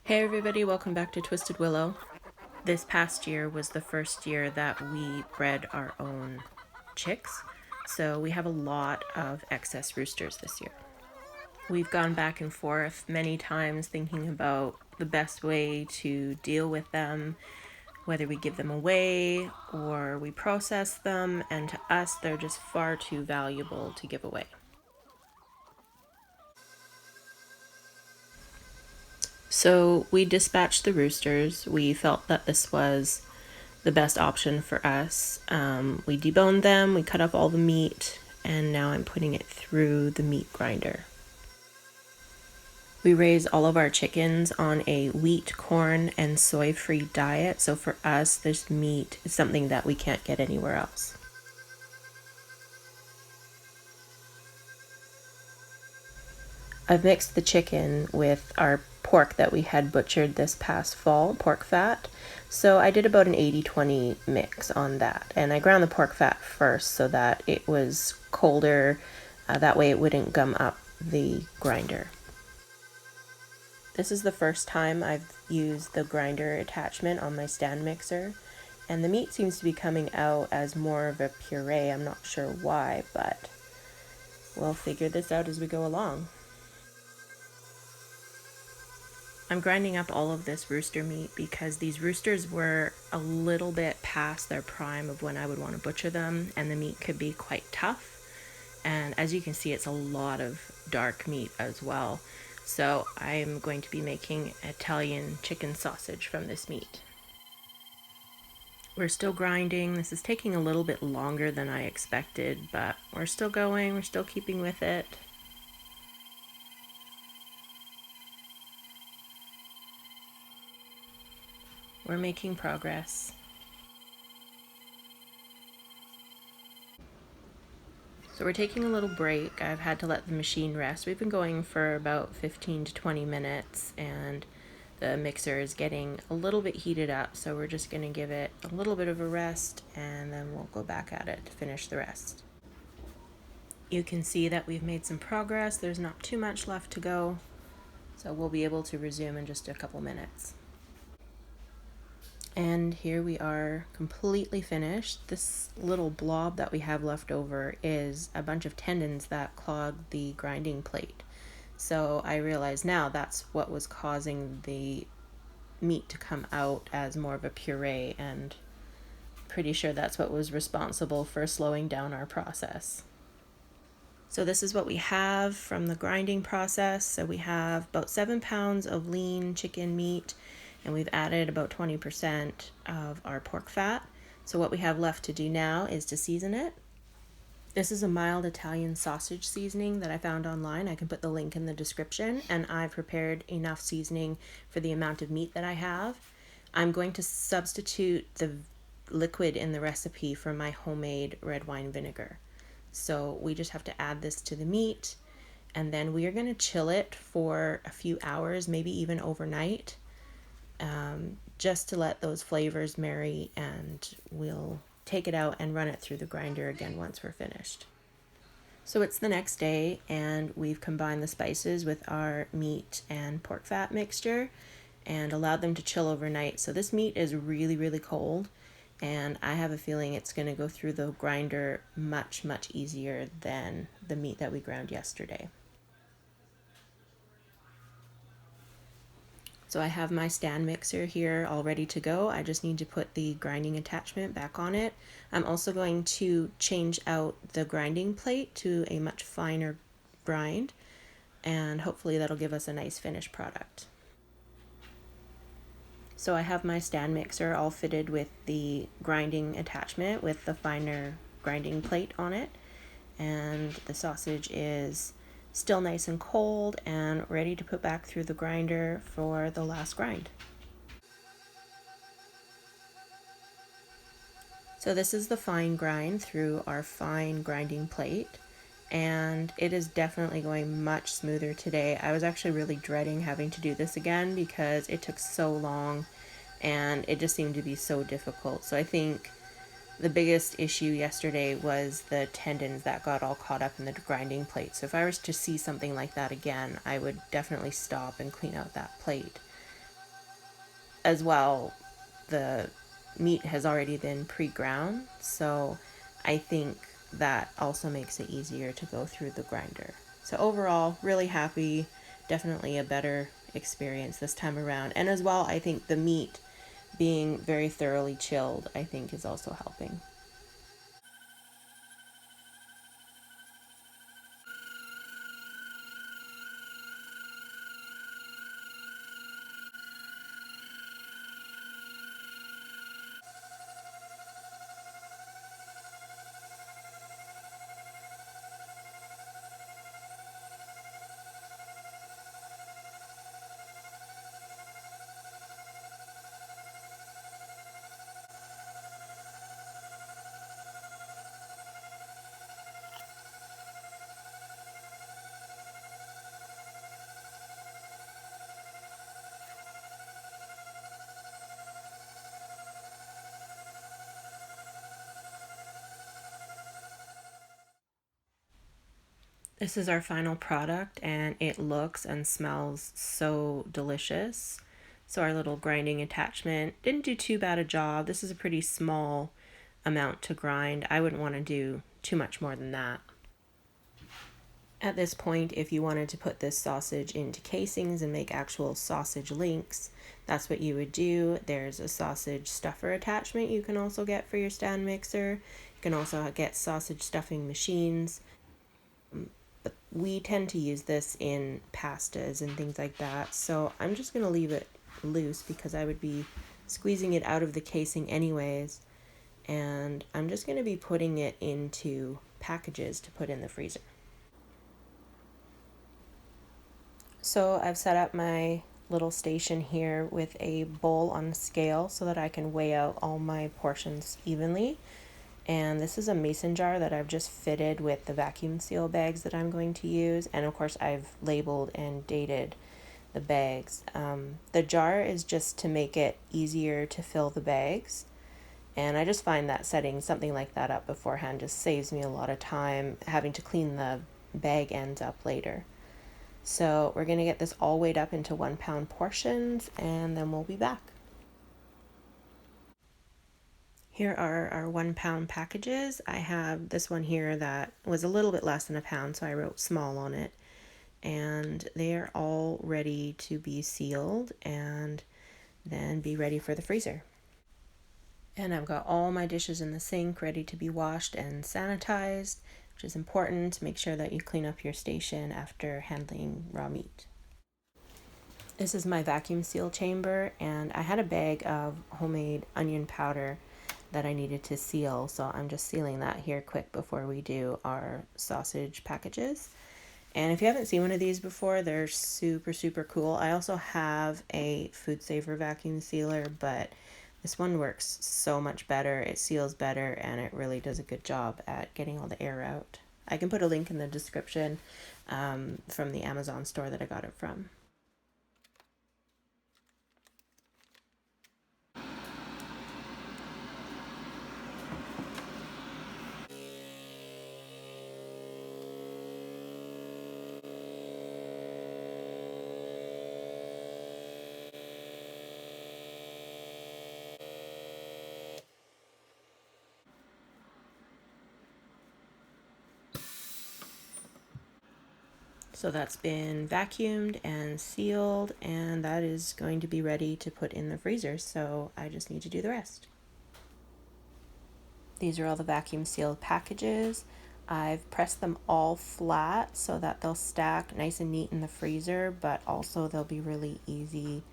Hey everybody, welcome back to Twisted Willow. This past year was the first year that we bred our own chicks, so we have a lot of excess roosters this year. We've gone back and forth many times thinking about the best way to deal with them, whether we give them away or we process them, and to us, they're just far too valuable to give away. So we dispatched the roosters. We felt that this was the best option for us. We deboned them, we cut up all the meat, and now I'm putting it through the meat grinder. We raise all of our chickens on a wheat, corn, and soy free diet, so for us, this meat is something that we can't get anywhere else. I've mixed the chicken with our pork that we had butchered this past fall, pork fat. So I did about an 80-20 mix on that. And I ground the pork fat first so that it was colder. That way it wouldn't gum up the grinder. This is the first time I've used the grinder attachment on my stand mixer. And the meat seems to be coming out as more of a puree. I'm not sure why, but we'll figure this out as we go along. I'm grinding up all of this rooster meat because these roosters were a little bit past their prime of when I would want to butcher them, and the meat could be quite tough. And as you can see, it's a lot of dark meat as well. So I'm going to be making Italian chicken sausage from this meat. We're still grinding. This is taking a little bit longer than I expected, but we're still going, we're still keeping with it. We're making progress. So we're taking a little break. I've had to let the machine rest. We've been going for about 15 to 20 minutes and the mixer is getting a little bit heated up. So we're just going to give it a little bit of a rest and then we'll go back at it to finish the rest. You can see that we've made some progress. There's not too much left to go. So we'll be able to resume in just a couple minutes. And here we are, completely finished. This little blob that we have left over is a bunch of tendons that clog the grinding plate. So I realize now that's what was causing the meat to come out as more of a puree, and pretty sure that's what was responsible for slowing down our process. So this is what we have from the grinding process. So we have about 7 pounds of lean chicken meat, and we've added about 20% of our pork fat. So what we have left to do now is to season it. This is a mild Italian sausage seasoning that I found online. I can put the link in the description, and I've prepared enough seasoning for the amount of meat that I have. I'm going to substitute the liquid in the recipe for my homemade red wine vinegar. So we just have to add this to the meat, and then we are going to chill it for a few hours, maybe even overnight, just to let those flavors marry, and we'll take it out and run it through the grinder again once we're finished. So it's the next day, and we've combined the spices with our meat and pork fat mixture and allowed them to chill overnight. So this meat is really, really cold, and I have a feeling it's going to go through the grinder much, much easier than the meat that we ground yesterday. So I have my stand mixer here all ready to go. I just need to put the grinding attachment back on it. I'm also going to change out the grinding plate to a much finer grind, and hopefully that'll give us a nice finished product. So I have my stand mixer all fitted with the grinding attachment with the finer grinding plate on it, and the sausage is still nice and cold and ready to put back through the grinder for the last grind. So this is the fine grind through our fine grinding plate, and it is definitely going much smoother today. I was actually really dreading having to do this again because it took so long and it just seemed to be so difficult. So I think the biggest issue yesterday was the tendons that got all caught up in the grinding plate. So if I was to see something like that again, I would definitely stop and clean out that plate. as well, the meat has already been pre-ground, so I think that also makes it easier to go through the grinder. So overall, really happy. Definitely a better experience this time around. And as well, I think the meat being very thoroughly chilled, I think is also helping. This is our final product and it looks and smells so delicious. So our little grinding attachment didn't do too bad a job. This is a pretty small amount to grind. I wouldn't want to do too much more than that. At this point, if you wanted to put this sausage into casings and make actual sausage links, that's what you would do. There's a sausage stuffer attachment you can also get for your stand mixer. You can also get sausage stuffing machines. But we tend to use this in pastas and things like that. So I'm just going to leave it loose because I would be squeezing it out of the casing anyways. And I'm just going to be putting it into packages to put in the freezer. So I've set up my little station here with a bowl on a scale so that I can weigh out all my portions evenly. And this is a mason jar that I've just fitted with the vacuum seal bags that I'm going to use. And of course I've labeled and dated the bags. The jar is just to make it easier to fill the bags. And I just find that setting something like that up beforehand just saves me a lot of time having to clean the bag ends up later. So we're going to get this all weighed up into 1 pound portions and then we'll be back. Here are our 1 pound packages. I have this one here that was a little bit less than a pound, so I wrote small on it. And they are all ready to be sealed and then be ready for the freezer. And I've got all my dishes in the sink ready to be washed and sanitized, which is important to make sure that you clean up your station after handling raw meat. This is my vacuum seal chamber, and I had a bag of homemade onion powder that I needed to seal, so I'm just sealing that here quick before we do our sausage packages. And if you haven't seen one of these before, they're super, super cool. I also have a Food Saver vacuum sealer, but this one works so much better. It seals better, and it really does a good job at getting all the air out. I can put a link in the description from the Amazon store that I got it from. So that's been vacuumed and sealed, and that is going to be ready to put in the freezer. So I just need to do the rest. These are all the vacuum sealed packages. I've pressed them all flat so that they'll stack nice and neat in the freezer, but also they'll be really easy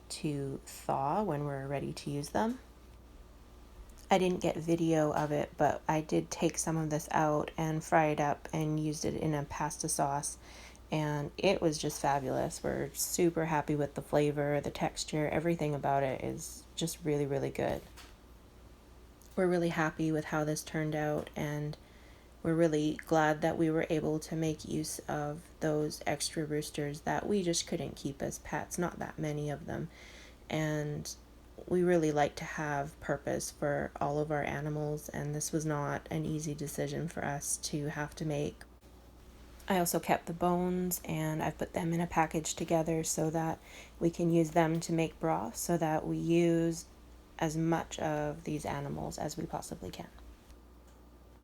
to thaw when we're ready to use them. I didn't get video of it, but I did take some of this out and fry it up and used it in a pasta sauce, and it was just fabulous. We're super happy with the flavor, the texture, everything about it is just really, really good. We're really happy with how this turned out, and we're really glad that we were able to make use of those extra roosters that we just couldn't keep as pets, not that many of them. And we really like to have purpose for all of our animals, and this was not an easy decision for us to have to make. I also kept the bones and I've put them in a package together so that we can use them to make broth, so that we use as much of these animals as we possibly can.